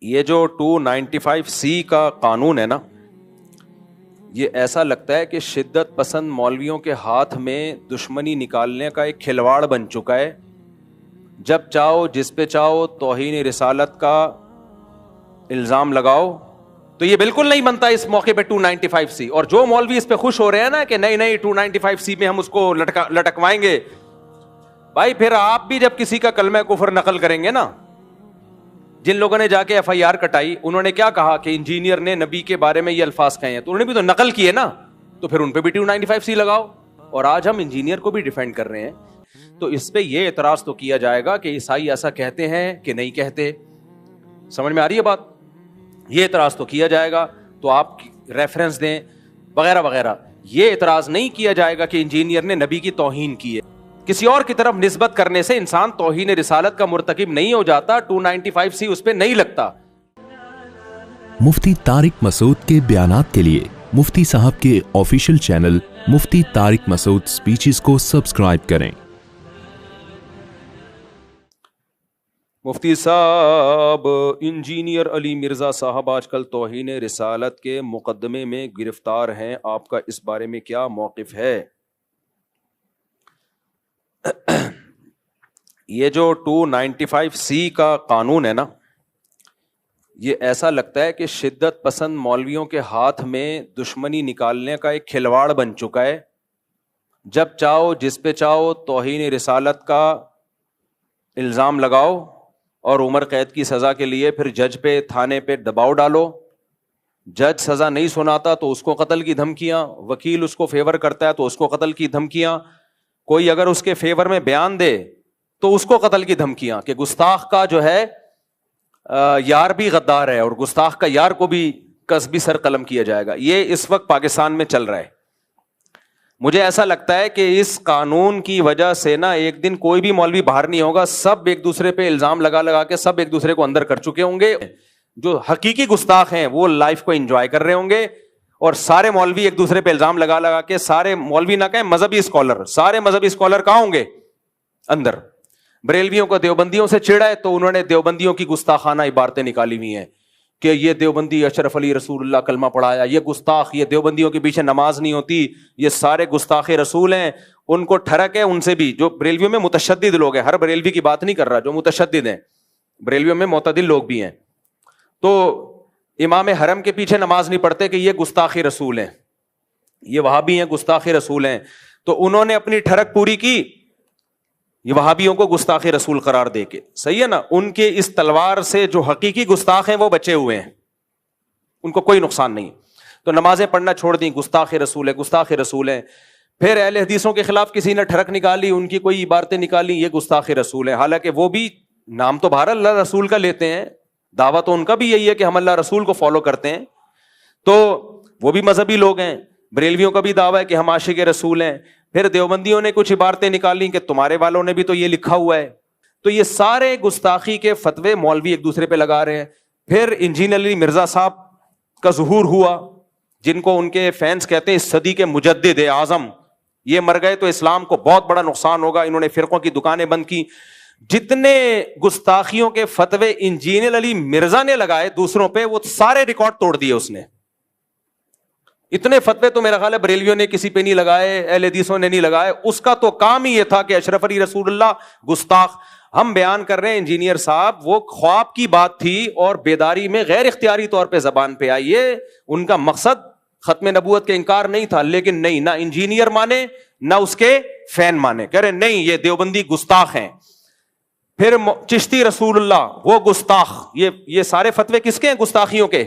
یہ جو 295C کا قانون ہے نا، یہ ایسا لگتا ہے کہ شدت پسند مولویوں کے ہاتھ میں دشمنی نکالنے کا ایک کھلواڑ بن چکا ہے. جب چاہو جس پہ چاہو توہین رسالت کا الزام لگاؤ. تو یہ بالکل نہیں بنتا اس موقع پہ 295C. اور جو مولوی اس پہ خوش ہو رہے ہیں نا کہ نہیں 295C میں ہم اس کو لٹکوائیں گے، بھائی پھر آپ بھی جب کسی کا کلمہ کفر نقل کریں گے نا، جن لوگوں نے جا کے FIR کٹائی انہوں نے کیا کہا کہ انجینئر نے نبی کے بارے میں یہ الفاظ کہے ہیں، تو انہوں نے بھی تو نقل کیے نا، تو پھر ان پہ بھی 295C لگاؤ. اور آج ہم انجینئر کو بھی ڈیفینڈ کر رہے ہیں. تو اس پہ یہ اعتراض تو کیا جائے گا کہ عیسائی ایسا کہتے ہیں کہ نہیں کہتے. سمجھ میں آ رہی ہے بات؟ یہ اعتراض تو کیا جائے گا، تو آپ ریفرنس دیں وغیرہ وغیرہ. یہ اعتراض نہیں کیا جائے گا کہ انجینئر نے نبی کی توہین کی ہے. کسی اور کی طرف نسبت کرنے سے انسان توہین رسالت کا مرتکب نہیں ہو جاتا. 295C اس پہ نہیں لگتا. مفتی طارق مسعود کے بیانات کے لیے مفتی صاحب کے آفیشیل چینل مفتی طارق مسعود سپیچز کو سبسکرائب کریں. مفتی صاحب، انجینئر علی مرزا صاحب آج کل توہین رسالت کے مقدمے میں گرفتار ہیں، آپ کا اس بارے میں کیا موقف ہے؟ یہ جو 295C کا قانون ہے نا، یہ ایسا لگتا ہے کہ شدت پسند مولویوں کے ہاتھ میں دشمنی نکالنے کا ایک کھلواڑ بن چکا ہے. جب چاہو جس پہ چاہو توہین رسالت کا الزام لگاؤ اور عمر قید کی سزا کے لیے پھر جج پہ تھانے پہ دباؤ ڈالو. جج سزا نہیں سناتا تو اس کو قتل کی دھمکیاں، وکیل اس کو فیور کرتا ہے تو اس کو قتل کی دھمکیاں، کوئی اگر اس کے فیور میں بیان دے تو اس کو قتل کی دھمکیاں کہ گستاخ کا جو ہے یار بھی غدار ہے اور گستاخ کا یار کو بھی قصبی سر قلم کیا جائے گا. یہ اس وقت پاکستان میں چل رہا ہے. مجھے ایسا لگتا ہے کہ اس قانون کی وجہ سے نا ایک دن کوئی بھی مولوی باہر نہیں ہوگا، سب ایک دوسرے پہ الزام لگا کے سب ایک دوسرے کو اندر کر چکے ہوں گے. جو حقیقی گستاخ ہیں وہ لائف کو انجوائے کر رہے ہوں گے، اور سارے مولوی ایک دوسرے پہ الزام لگا کے، سارے مولوی نہ کہیں مذہبی اسکالر، سارے مذہبی اسکالر کہاں ہوں گے؟ اندر. بریلویوں کو دیوبندیوں سے چڑھا ہے تو انہوں نے دیوبندیوں کی گستاخانہ عبارتیں نکالی ہوئی ہیں کہ یہ دیوبندی اشرف علی رسول اللہ کلمہ پڑھایا، یہ گستاخ، یہ دیوبندیوں کے پیچھے نماز نہیں ہوتی، یہ سارے گستاخ رسول ہیں. ان کو ٹھڑک ہے ان سے بھی. جو بریلویوں میں متشدد لوگ ہیں، ہر بریلوی کی بات نہیں کر رہا، جو متشدد ہیں بریلویوں میں معتدل لوگ بھی ہیں، تو امام حرم کے پیچھے نماز نہیں پڑھتے کہ یہ گستاخ رسول ہیں، یہ وہابی ہیں گستاخ رسول ہیں. تو انہوں نے اپنی ٹھڑک پوری کی یہ وہابیوں کو گستاخ رسول قرار دے کے. صحیح ہے نا؟ ان کے اس تلوار سے جو حقیقی گستاخ ہیں وہ بچے ہوئے ہیں، ان کو کوئی نقصان نہیں. تو نمازیں پڑھنا چھوڑ دیں، گستاخ رسول ہے گستاخ رسول ہیں. پھر اہل حدیثوں کے خلاف کسی نے ٹھڑک نکالی، ان کی کوئی عبارتیں نکالی، یہ گستاخ رسول ہیں. حالانکہ وہ بھی نام تو بہر اللہ رسول کا لیتے ہیں، دعویٰ تو ان کا بھی یہی ہے کہ ہم اللہ رسول کو فالو کرتے ہیں. تو وہ بھی مذہبی لوگ ہیں. بریلویوں کا بھی دعویٰ ہے کہ ہم عاشق رسول ہیں. پھر دیوبندیوں نے کچھ عبارتیں نکالی کہ تمہارے والوں نے بھی تو یہ لکھا ہوا ہے. تو یہ سارے گستاخی کے فتوے مولوی ایک دوسرے پہ لگا رہے ہیں. پھر انجینئر علی مرزا صاحب کا ظہور ہوا، جن کو ان کے فینس کہتے ہیں صدی کے مجدد اعظم. یہ مر گئے تو اسلام کو بہت بڑا نقصان ہوگا. انہوں نے فرقوں کی دکانیں بند کی. جتنے گستاخیوں کے فتوے انجینئر علی مرزا نے لگائے دوسروں پہ، وہ سارے ریکارڈ توڑ دیے اس نے. اتنے فتوے تو میرا خیال ہے بریلویوں نے کسی پہ نہیں لگائے، اہل حدیثوں نے نہیں لگائے. اس کا تو کام ہی یہ تھا کہ اشرف علی رسول اللہ گستاخ. ہم بیان کر رہے ہیں انجینئر صاحب وہ خواب کی بات تھی اور بیداری میں غیر اختیاری طور پہ زبان پہ آئی ہے. ان کا مقصد ختم نبوت کے انکار نہیں تھا، لیکن نہیں، نہ انجینئر مانے نہ اس کے فین مانے، کہہ رہے نہیں یہ دیوبندی گستاخ ہیں. پھر چشتی رسول اللہ وہ گستاخ. یہ سارے فتوے کس کے ہیں گستاخیوں کے؟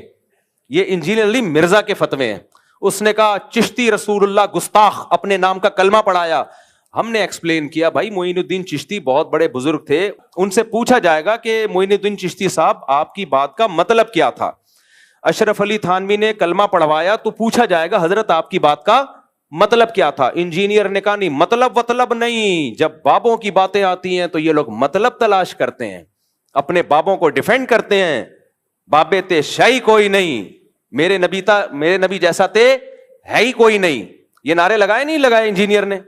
یہ انجینئر علی مرزا کے فتوے ہیں. اس نے کہا چشتی رسول اللہ گستاخ، اپنے نام کا کلمہ پڑھایا. ہم نے ایکسپلین کیا بھائی معین الدین چشتی بہت بڑے بزرگ تھے، ان سے پوچھا جائے گا کہ معین الدین چشتی صاحب آپ کی بات کا مطلب کیا تھا. اشرف علی تھانوی نے کلمہ پڑھوایا تو پوچھا جائے گا حضرت آپ کی بات کا مطلب کیا تھا. انجینئر نے کہا نہیں، مطلب نہیں. جب بابوں کی باتیں آتی ہیں تو یہ لوگ مطلب تلاش کرتے ہیں، اپنے بابوں کو ڈیفینڈ کرتے ہیں. بابے تے شاہی کوئی نہیں، میرے نبی جیسا تے ہے ہی کوئی نہیں. یہ نعرے نہیں لگائے انجینئر نے.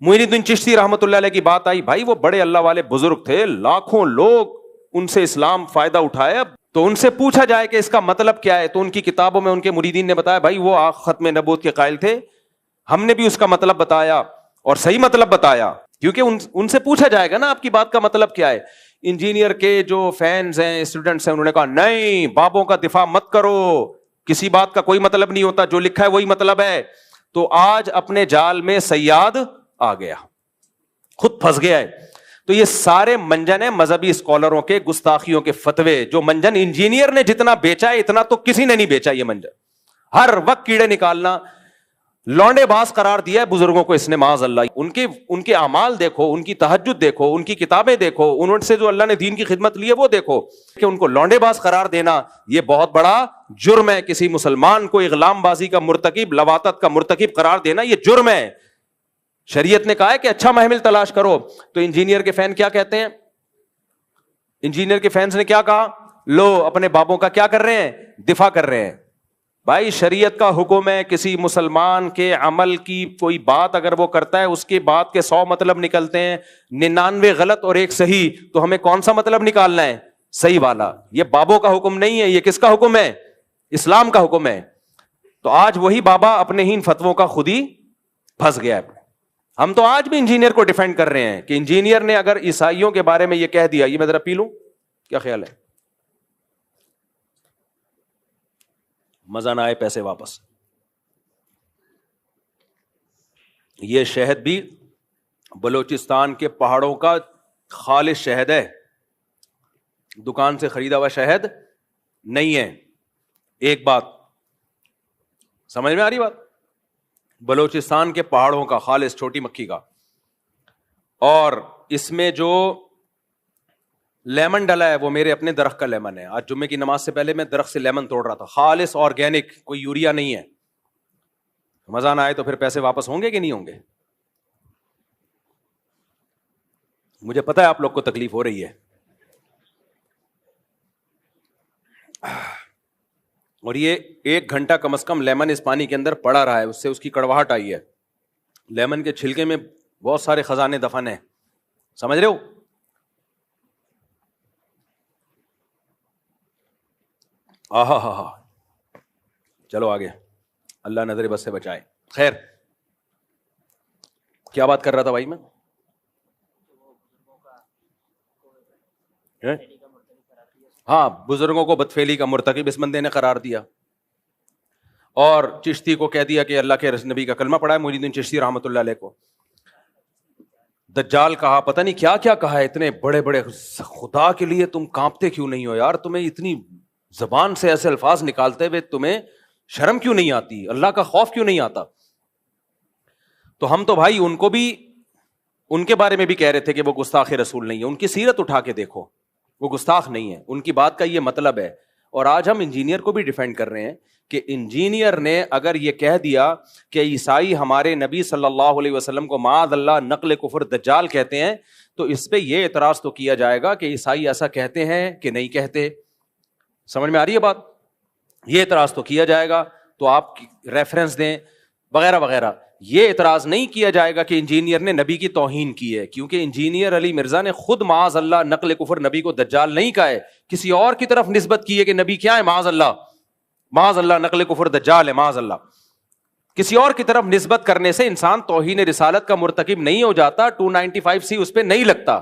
معین الدین چشتی رحمت اللہ علیہ کی بات آئی، بھائی وہ بڑے اللہ والے بزرگ تھے، لاکھوں لوگ ان سے اسلام فائدہ اٹھایا. تو ان سے پوچھا جائے کہ اس کا مطلب کیا ہے, تو ان کی کتابوں میں ان کے مریدین نے بتایا بھائی وہ ختم نبوت کے قائل تھے, ہم نے بھی اس کا مطلب بتایا اور صحیح مطلب بتایا, کیونکہ ان سے پوچھا جائے گا نا آپ کی بات کا مطلب کیا ہے. انجینئر کے جو فینز ہیں, اسٹوڈنٹس ہیں, انہوں نے کہا نہیں بابوں کا دفاع مت کرو, کسی بات کا کوئی مطلب نہیں ہوتا, جو لکھا ہے وہی مطلب ہے. تو آج اپنے جال میں صیاد آ گیا, خود پھنس گیا ہے. تو یہ سارے منجن ہیں مذہبی اسکالروں کے گستاخیوں کے فتوے, جو منجن انجینئر نے جتنا بیچا ہے اتنا تو کسی نے نہیں بیچا. یہ منجن ہر وقت کیڑے نکالنا, لونڈے باز قرار دیا ہے بزرگوں کو اس نے معاذ اللہ. ان کے اعمال دیکھو, ان کی تہجد دیکھو, ان کی کتابیں دیکھو, انہوں سے جو اللہ نے دین کی خدمت لی ہے وہ دیکھو, کہ ان کو لونڈے باز قرار دینا یہ بہت بڑا جرم ہے. کسی مسلمان کو اغلام بازی کا مرتکب, لواطت کا مرتکب قرار دینا یہ جرم ہے. شریعت نے کہا ہے کہ اچھا محمل تلاش کرو. تو انجینئر کے فین کیا کہتے ہیں, انجینئر کے فینس نے کیا کہا, لو اپنے بابوں کا کیا کر رہے ہیں, دفاع کر رہے ہیں. بھائی شریعت کا حکم ہے, کسی مسلمان کے عمل کی کوئی بات اگر وہ کرتا ہے اس کے بات کے 100 مطلب نکلتے ہیں, 99 غلط اور 1 صحیح, تو ہمیں کون سا مطلب نکالنا ہے, صحیح والا. یہ بابوں کا حکم نہیں ہے, یہ کس کا حکم ہے, اسلام کا حکم ہے. تو آج وہی بابا اپنے ہی ان فتووں کا خود ہی پھنس گیا ہے. ہم تو آج بھی انجینئر کو ڈیفینڈ کر رہے ہیں کہ انجینئر نے اگر عیسائیوں کے بارے میں یہ کہہ دیا, یہ میں ذرا پی لوں, کیا خیال ہے, مزہ نہ آئے پیسے واپس. یہ شہد بھی بلوچستان کے پہاڑوں کا خالص شہد ہے, دکان سے خریدا ہوا شہد نہیں ہے. ایک بات سمجھ میں آ رہی بات, بلوچستان کے پہاڑوں کا خالص چھوٹی مکھی کا, اور اس میں جو لیمن ڈلا ہے وہ میرے اپنے درخت کا لیمن ہے. آج جمعے کی نماز سے پہلے میں درخت سے لیمن توڑ رہا تھا, خالص آرگینک, کوئی یوریا نہیں ہے. مزہ نہ آئے تو پھر پیسے واپس ہوں گے کہ نہیں ہوں گے؟ مجھے پتا ہے آپ لوگ کو تکلیف ہو رہی ہے, اور یہ 1 گھنٹہ کم از کم لیمن اس پانی کے اندر پڑا رہا ہے, اس سے اس کی کڑواہٹ آئی ہے. لیمن کے چھلکے میں بہت سارے خزانے دفن ہیں, سمجھ رہے ہو؟ آہا ہا ہا, چلو آگے, اللہ نظر بس سے بچائے. خیر کیا بات کر رہا تھا بھائی میں؟ ہاں, بزرگوں کو بدفعلی کا مرتکب اس بندے نے قرار دیا, اور چشتی کو کہہ دیا کہ اللہ کے نبی کا کلمہ پڑھا ہے, محی الدین چشتی رحمۃ اللہ علیہ کو. دجال کہا, پتہ نہیں کیا کیا کہا ہے, اتنے بڑے بڑے, خدا کے لیے تم کانپتے کیوں نہیں ہو یار, تمہیں اتنی زبان سے ایسے الفاظ نکالتے ہوئے تمہیں شرم کیوں نہیں آتی, اللہ کا خوف کیوں نہیں آتا. تو ہم تو بھائی ان کو بھی ان کے بارے میں بھی کہہ رہے تھے کہ وہ گستاخ رسول نہیں ہے, ان کی سیرت اٹھا کے دیکھو, وہ گستاخ نہیں ہے, ان کی بات کا یہ مطلب ہے. اور آج ہم انجینئر کو بھی ڈیفینڈ کر رہے ہیں کہ انجینئر نے اگر یہ کہہ دیا کہ عیسائی ہمارے نبی صلی اللہ علیہ وسلم کو معاذ اللہ نقل کفر دجال کہتے ہیں, تو اس پہ یہ اعتراض تو کیا جائے گا کہ عیسائی ایسا کہتے ہیں کہ نہیں کہتے. سمجھ میں آ رہی ہے بات؟ یہ اعتراض تو کیا جائے گا, تو آپ ریفرنس دیں وغیرہ وغیرہ. یہ اعتراض نہیں کیا جائے گا کہ انجینئر نے نبی کی توہین کی ہے, کیونکہ انجینئر علی مرزا نے خود معاذ اللہ نقل کفر نبی کو دجال نہیں کہا ہے, کسی اور کی طرف نسبت کی ہے کہ نبی کیا ہے, معاذ اللہ نقل کفر دجال ہے, معاذ اللہ. کسی اور کی طرف نسبت کرنے سے انسان توہین رسالت کا مرتکب نہیں ہو جاتا, 295C اس پہ نہیں لگتا.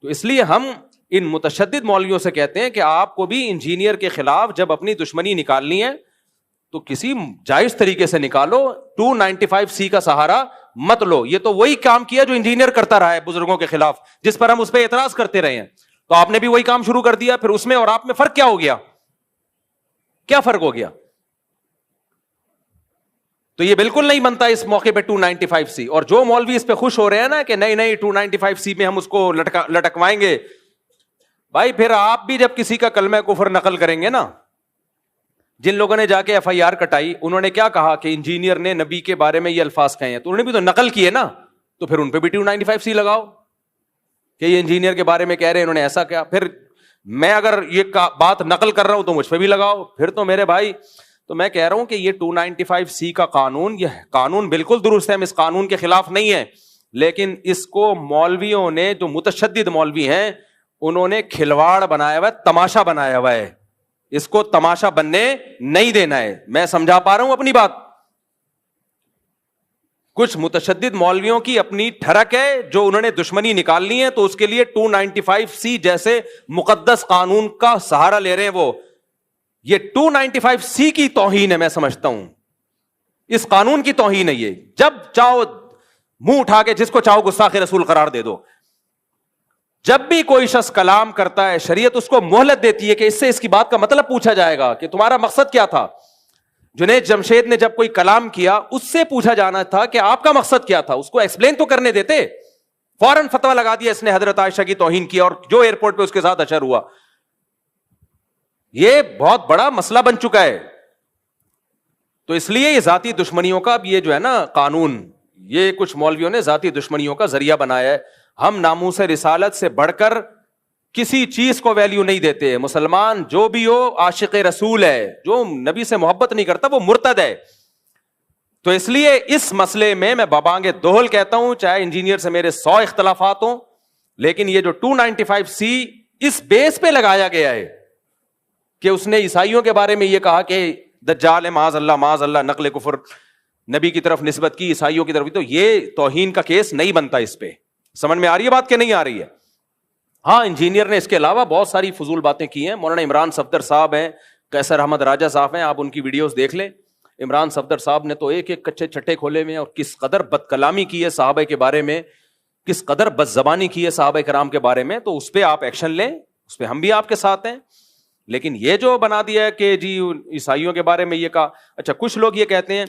تو اس لیے ہم ان متشدد مولویوں سے کہتے ہیں کہ آپ کو بھی انجینئر کے خلاف جب اپنی دشمنی نکالنی ہے تو کسی جائز طریقے سے نکالو, 295C کا سہارا مت لو. یہ تو وہی کام کیا جو انجینئر کرتا رہا ہے بزرگوں کے خلاف, جس پر ہم اس پہ اعتراض کرتے رہے ہیں. تو آپ نے بھی وہی کام شروع کر دیا, پھر اس میں اور آپ میں فرق کیا ہو گیا, کیا فرق ہو گیا؟ تو یہ بالکل نہیں بنتا اس موقع پہ 295C. اور جو مولوی اس پہ خوش ہو رہے ہیں نا کہ نہیں 295C میں ہم اس کو لٹکوائیں گے, بھائی پھر آپ بھی جب کسی کا کلمہ کفر نقل کریں گے نا, جن لوگوں نے جا کے FIR کٹائی انہوں نے کیا کہا کہ انجینئر نے نبی کے بارے میں یہ الفاظ کہے ہیں, تو انہوں نے بھی تو نقل کیے نا, تو پھر ان پہ بھی 295C لگاؤ کہ یہ انجینئر کے بارے میں کہہ رہے ہیں, انہوں نے ایسا کیا. پھر میں اگر یہ بات نقل کر رہا ہوں تو مجھ پہ بھی لگاؤ. پھر تو میرے بھائی, تو میں کہہ رہا ہوں کہ یہ 295C کا قانون, یہ قانون بالکل درست ہے, ہم اس قانون کے خلاف نہیں ہے, لیکن اس کو مولویوں نے, جو متشدد مولوی ہیں, انہوں نے کھلواڑ بنایا ہوا ہے, تماشا بنایا ہوا ہے. اس کو تماشا بننے نہیں دینا ہے. میں سمجھا پا رہا ہوں اپنی بات؟ کچھ متشدد مولویوں کی اپنی ٹھڑک ہے جو انہوں نے دشمنی نکالنی ہے تو اس کے لیے 295C جیسے مقدس قانون کا سہارا لے رہے ہیں. وہ یہ 295C کی توہین ہے, میں سمجھتا ہوں اس قانون کی توہین ہے یہ. جب چاہو منہ اٹھا کے جس کو چاہو گستاخ رسول قرار دے دو. جب بھی کوئی شخص کلام کرتا ہے شریعت اس کو مہلت دیتی ہے کہ اس سے اس کی بات کا مطلب پوچھا جائے گا کہ تمہارا مقصد کیا تھا. جنید جمشید نے جب کوئی کلام کیا اس سے پوچھا جانا تھا کہ آپ کا مقصد کیا تھا, اس کو ایکسپلین تو کرنے دیتے. فوراً فتویٰ لگا دیا اس نے حضرت عائشہ کی توہین کی اور جو ایئرپورٹ پہ اس کے ساتھ اشر ہوا. یہ بہت بڑا مسئلہ بن چکا ہے. تو اس لیے یہ ذاتی دشمنیوں کا اب یہ جو ہے نا قانون, یہ کچھ مولویوں نے ذاتی دشمنیوں کا ذریعہ بنایا ہے. ہم ناموس رسالت سے بڑھ کر کسی چیز کو ویلیو نہیں دیتے. مسلمان جو بھی ہو عاشق رسول ہے, جو نبی سے محبت نہیں کرتا وہ مرتد ہے. تو اس لیے اس مسئلے میں بابانگ دوہل کہتا ہوں, چاہے انجینئر سے میرے 100 اختلافات ہوں, لیکن یہ جو 295C اس بیس پہ لگایا گیا ہے کہ اس نے عیسائیوں کے بارے میں یہ کہا کہ دجال ہے, معاذ اللہ نقل کفر نبی کی طرف نسبت کی, عیسائیوں کی طرف, تو یہ توہین کا کیس نہیں بنتا اس پہ. سمجھ میں آ رہی ہے بات کہ نہیں آ رہی ہے؟ ہاں, انجینئر نے اس کے علاوہ بہت ساری فضول باتیں کی ہیں. مولانا عمران صفدر صاحب ہیں, قیصر احمد راجہ صاحب ہیں, آپ ان کی ویڈیوز دیکھ لیں. عمران صفدر صاحب نے تو ایک ایک کچے چھٹے کھولے ہوئے ہیں, اور کس قدر بد کلامی کی ہے صحابہ کے بارے میں, کس قدر بد زبانی کی ہے صحابہ کرام کے بارے میں. تو اس پہ آپ ایکشن لیں, اس پہ ہم بھی آپ کے ساتھ ہیں. لیکن یہ جو بنا دیا ہے کہ جی عیسائیوں کے بارے میں یہ کہا, اچھا کچھ لوگ یہ کہتے ہیں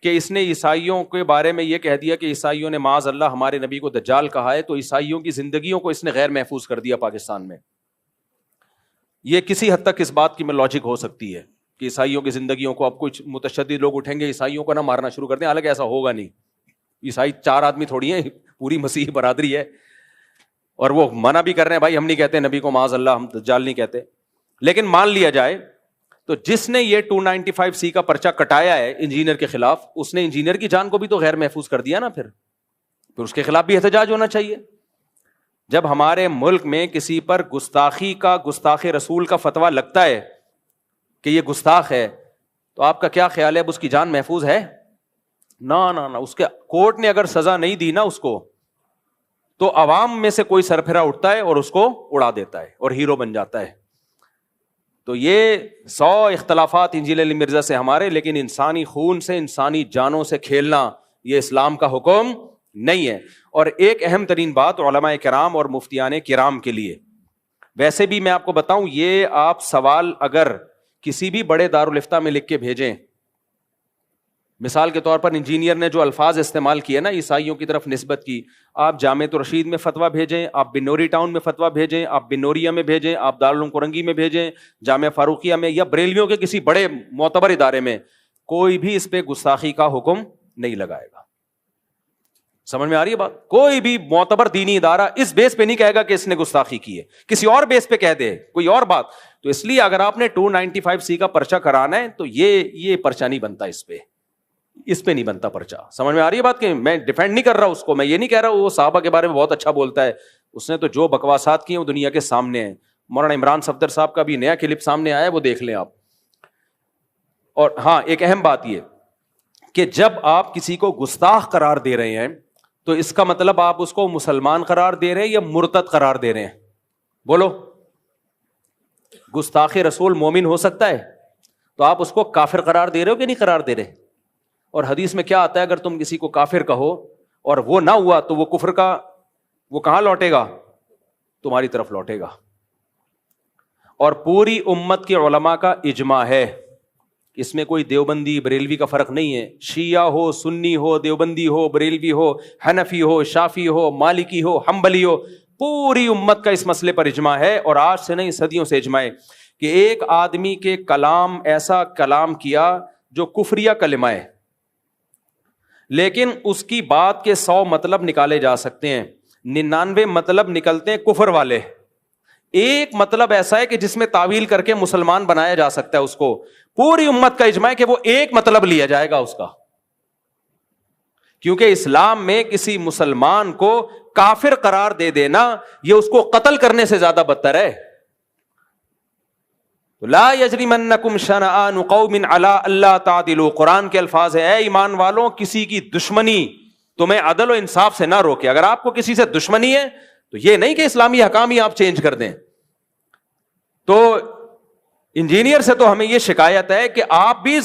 کہ اس نے عیسائیوں کے بارے میں یہ کہہ دیا کہ عیسائیوں نے معاذ اللہ ہمارے نبی کو دجال کہا ہے, تو عیسائیوں کی زندگیوں کو اس نے غیر محفوظ کر دیا پاکستان میں. یہ کسی حد تک اس بات کی میں لاجک ہو سکتی ہے کہ عیسائیوں کی زندگیوں کو اب کچھ متشدد لوگ اٹھیں گے عیسائیوں کو نہ مارنا شروع کر دیں, حالانکہ ایسا ہوگا نہیں. عیسائی 4 آدمی تھوڑی ہیں, پوری مسیحی برادری ہے, اور وہ منع بھی کر رہے ہیں بھائی ہم نہیں کہتے نبی کو معاذ اللہ, ہم دجال نہیں کہتے. لیکن مان لیا جائے تو جس نے یہ 295C کا پرچہ کٹایا ہے انجینئر کے خلاف, اس نے انجینئر کی جان کو بھی تو غیر محفوظ کر دیا نا. پھر اس کے خلاف بھی احتجاج ہونا چاہیے. جب ہمارے ملک میں کسی پر گستاخی کا, گستاخ رسول کا فتویٰ لگتا ہے کہ یہ گستاخ ہے, تو آپ کا کیا خیال ہے اب اس کی جان محفوظ ہے؟ نہ اس کے کورٹ نے اگر سزا نہیں دی نا اس کو, تو عوام میں سے کوئی سرپھرا اٹھتا ہے اور اس کو اڑا دیتا ہے اور ہیرو بن جاتا ہے. تو یہ 100 اختلافات انجیل علی مرزا سے ہمارے, لیکن انسانی خون سے, انسانی جانوں سے کھیلنا یہ اسلام کا حکم نہیں ہے. اور ایک اہم ترین بات علماء کرام اور مفتیان کرام کے لیے, ویسے بھی میں آپ کو بتاؤں, یہ آپ سوال اگر کسی بھی بڑے دارالافتاء میں لکھ کے بھیجیں, مثال کے طور پر انجینئر نے جو الفاظ استعمال کیے نا عیسائیوں کی طرف نسبت کی, آپ جامعۃ الرشید میں فتویٰ بھیجیں, آپ بنوری ٹاؤن میں فتویٰ بھیجیں, آپ بنوریا میں بھیجیں, آپ دارالعلوم کرنگی میں بھیجیں, جامعہ فاروقیہ میں, یا بریلویوں کے کسی بڑے معتبر ادارے میں, کوئی بھی اس پہ گستاخی کا حکم نہیں لگائے گا. سمجھ میں آ رہی ہے بات؟ کوئی بھی معتبر دینی ادارہ اس بیس پہ نہیں کہے گا کہ اس نے گستاخی کی ہے, کسی اور بیس پہ کہہ دے کوئی اور بات. تو اس لیے اگر آپ نے 295C کا پرچہ کرانا ہے تو یہ پرچہ نہیں بنتا, اس پہ نہیں بنتا پرچہ. سمجھ میں آ رہی ہے بات؟ کہ میں ڈیفینڈ نہیں کر رہا اس کو, میں یہ نہیں کہہ رہا وہ صحابہ کے بارے میں بہت اچھا بولتا ہے, اس نے تو جو بکواسات کی ہیں وہ دنیا کے سامنے ہیں. مولانا عمران صفدر صاحب کا بھی نیا کلپ سامنے آیا ہے, وہ دیکھ لیں آپ. اور ہاں, ایک اہم بات یہ کہ جب آپ کسی کو گستاخ قرار دے رہے ہیں تو اس کا مطلب آپ اس کو مسلمان قرار دے رہے ہیں یا مرتد قرار دے رہے ہیں؟ بولو. گستاخ رسول مومن ہو سکتا ہے, تو آپ اس کو کافر قرار دے رہے ہو کہ نہیں قرار دے رہے؟ اور حدیث میں کیا آتا ہے, اگر تم کسی کو کافر کہو اور وہ نہ ہوا تو وہ کفر کا وہ کہاں لوٹے گا؟ تمہاری طرف لوٹے گا. اور پوری امت کے علماء کا اجماع ہے, اس میں کوئی دیوبندی بریلوی کا فرق نہیں ہے. شیعہ ہو, سنی ہو, دیوبندی ہو, بریلوی ہو, حنفی ہو, شافی ہو, مالکی ہو, حنبلی ہو, پوری امت کا اس مسئلے پر اجماع ہے. اور آج سے نہیں صدیوں سے اجماع ہے کہ ایک آدمی کے کلام ایسا کلام کیا جو کفریہ کلمہ ہے, لیکن اس کی بات کے 100 مطلب نکالے جا سکتے ہیں, 99 مطلب نکلتے ہیں کفر والے. ایک مطلب ایسا ہے کہ جس میں تعویل کر کے مسلمان بنایا جا سکتا ہے اس کو. پوری امت کا اجماع ہے کہ وہ ایک مطلب لیا جائے گا اس کا, کیونکہ اسلام میں کسی مسلمان کو کافر قرار دے دینا یہ اس کو قتل کرنے سے زیادہ بدتر ہے. تو لا یجرمنکم شنآن قوم علی الا تعدلوا، قرآن کے الفاظ ہے، اے ایمان والوں کسی کی دشمنی تمہیں عدل و انصاف سے نہ روکے. اگر آپ کو کسی سے دشمنی ہے تو یہ نہیں کہ اسلامی حکام ہی آپ چینج کر دیں. تو انجینئر سے تو ہمیں یہ شکایت ہے کہ آپ بھی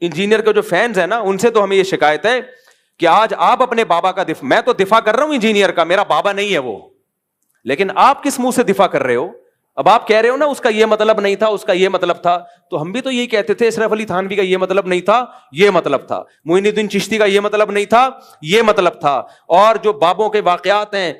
انجینئر کے جو فینز ہیں نا ان سے تو ہمیں یہ شکایت ہے کہ آج آپ اپنے بابا کا دفاع، میں تو دفاع کر رہا ہوں انجینئر کا، میرا بابا نہیں ہے وہ، لیکن آپ کس منہ سے دفاع کر رہے ہو؟ اب آپ کہہ رہے ہو نا اس کا یہ مطلب نہیں تھا، اس کا یہ مطلب تھا، تو ہم بھی تو یہی کہتے تھے اشرف علی تھانوی کا یہ مطلب نہیں تھا، یہ مطلب تھا، معین الدین چشتی کا یہ مطلب نہیں تھا، یہ مطلب تھا. اور جو بابوں کے واقعات ہیں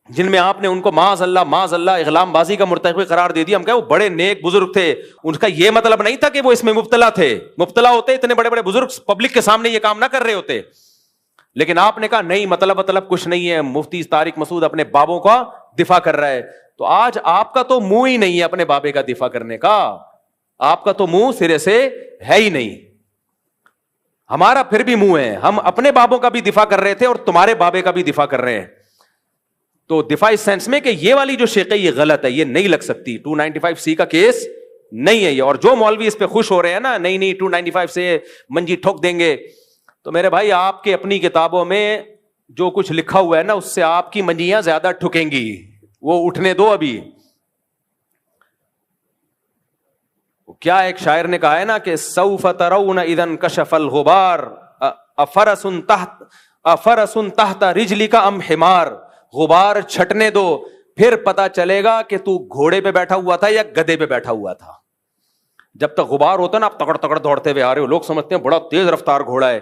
جن میں آپ نے ان کو معاذ اللہ اغلام بازی کا مرتکب قرار دے دیا، ہم کہیں وہ بڑے نیک بزرگ تھے، ان کا یہ مطلب نہیں تھا کہ وہ اس میں مبتلا تھے، مبتلا ہوتے اتنے بڑے بڑے بزرگ پبلک کے سامنے یہ کام نہ کر رہے ہوتے. لیکن آپ نے کہا نہیں مطلب کچھ نہیں ہے، مفتی طارق مسعود اپنے بابوں کا دفاع کر رہا ہے. تو آج آپ کا تو منہ ہی نہیں ہے اپنے بابے کا دفاع کرنے کا، آپ کا تو منہ سرے سے ہے ہی نہیں. ہمارا پھر بھی منہ ہے، ہم اپنے بابوں کا بھی دفاع کر رہے تھے اور تمہارے بابے کا بھی دفاع کر رہے ہیں. تو دفاع اس سینس میں کہ یہ والی جو شق ہے یہ غلط ہے، یہ نہیں لگ سکتی، 295C کا کیس نہیں ہے یہ. اور جو مولوی اس پہ خوش ہو رہے ہیں نا نہیں 295 سے منجی ٹھوک دیں گے، تو میرے بھائی آپ کے اپنی کتابوں میں جو کچھ لکھا ہوا ہے نا اس سے آپ کی منجیاں زیادہ ٹھکیں گی، وہ اٹھنے دو. ابھی کیا ایک شاعر نے کہا ہے نا کہ سوف ترون اذا انکشف الغبار افرس تحت رجلک ام حمار. غبار چھٹنے دو پھر پتا چلے گا کہ تو گھوڑے پہ بیٹھا ہوا تھا یا گدھے پہ بیٹھا ہوا تھا. جب تک غبار ہوتا نا آپ تکڑ تکڑ دوڑتے ہوئے آ رہے ہو، لوگ سمجھتے ہیں بڑا تیز رفتار گھوڑا ہے،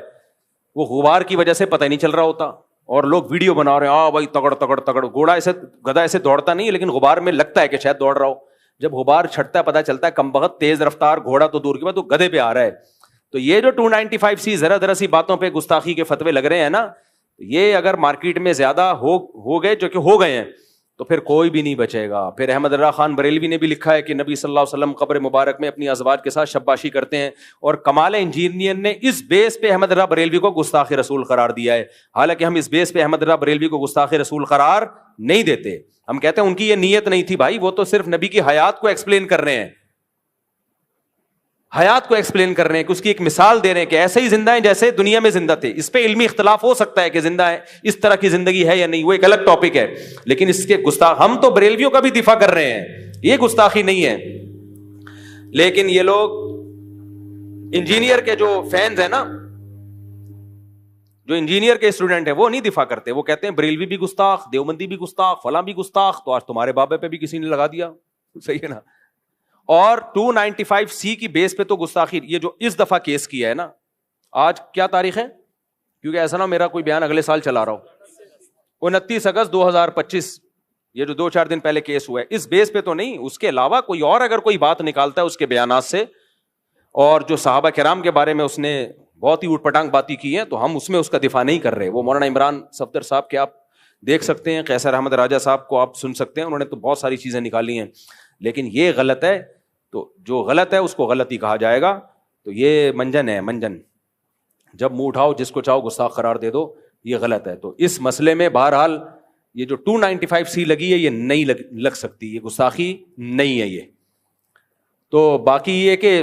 وہ غبار کی وجہ سے پتہ ہی نہیں چل رہا ہوتا. اور لوگ ویڈیو بنا رہے ہیں بھائی تگڑ تگڑ تگڑ، گھوڑا ایسے گدھا ایسے دوڑتا نہیں لیکن غبار میں لگتا ہے کہ شاید دوڑ رہا ہو. جب غبار چھٹتا ہے پتہ چلتا ہے کم بخت تیز رفتار گھوڑا تو دور کی بات، وہ گدھے پہ آ رہا ہے. تو یہ جو 295C ذرا سی باتوں پہ گستاخی کے فتوے لگ رہے ہیں نا، یہ اگر مارکیٹ میں زیادہ ہو گئے جو کہ ہو گئے ہیں تو پھر کوئی بھی نہیں بچے گا. پھر احمد رضا خان بریلوی نے بھی لکھا ہے کہ نبی صلی اللہ علیہ وسلم قبر مبارک میں اپنی ازواج کے ساتھ شباشی کرتے ہیں، اور کمال انجینئر نے اس بیس پہ احمد رضا بریلوی کو گستاخ رسول قرار دیا ہے. حالانکہ ہم اس بیس پہ احمد رضا بریلوی کو گستاخ رسول قرار نہیں دیتے، ہم کہتے ہیں ان کی یہ نیت نہیں تھی بھائی، وہ تو صرف نبی کی حیات کو ایکسپلین کر رہے ہیں، حیات کو ایکسپلین کر رہے ہیں کہ اس کی ایک مثال دے رہے ہیں کہ ایسے ہی زندہ ہیں جیسے دنیا میں زندہ تھے. اس پہ علمی اختلاف ہو سکتا ہے کہ زندہ ہے اس طرح کی زندگی ہے یا نہیں، وہ ایک الگ ٹاپک ہے، لیکن اس کے گستاخ ہم تو بریلویوں کا بھی دفاع کر رہے ہیں، یہ گستاخی نہیں ہے. لیکن یہ لوگ انجینئر کے جو فینز ہیں نا، جو انجینئر کے اسٹوڈنٹ ہیں وہ نہیں دفاع کرتے، وہ کہتے ہیں بریلوی بھی گستاخ، دیوبندی بھی گستاخ، فلاں بھی گستاخ. تو آج تمہارے بابے پہ بھی کسی نے لگا دیا، صحیح ہے نا. اور 295C کی بیس پہ تو گستاخی، یہ جو اس دفعہ کیس کیا ہے نا، آج کیا تاریخ ہے؟ کیونکہ ایسا نہ میرا کوئی بیان اگلے سال چلا رہا ہو. 29 اگست 2025 یہ جو 2-4 دن پہلے کیس ہوا ہے، اس بیس پہ تو نہیں، اس کے علاوہ کوئی اور اگر کوئی بات نکالتا ہے اس کے بیانات سے، اور جو صحابہ کرام کے بارے میں اس نے بہت ہی اوٹ پٹانگ باتیں کی ہیں، تو ہم اس میں اس کا دفاع نہیں کر رہے. وہ مولانا عمران صفدر صاحب کے آپ دیکھ سکتے ہیں، قیصر احمد راجہ صاحب کو آپ سن سکتے ہیں، انہوں نے تو بہت ساری چیزیں نکالی ہیں. لیکن یہ غلط ہے، تو جو غلط ہے اس کو غلط ہی کہا جائے گا. تو یہ منجن ہے، منجن، جب منہ اٹھاؤ جس کو چاہو گستاخ قرار دے دو، یہ غلط ہے. تو اس مسئلے میں بہرحال یہ جو 295C لگی ہے یہ نہیں لگ سکتی، یہ گستاخی نہیں ہے یہ. تو باقی یہ کہ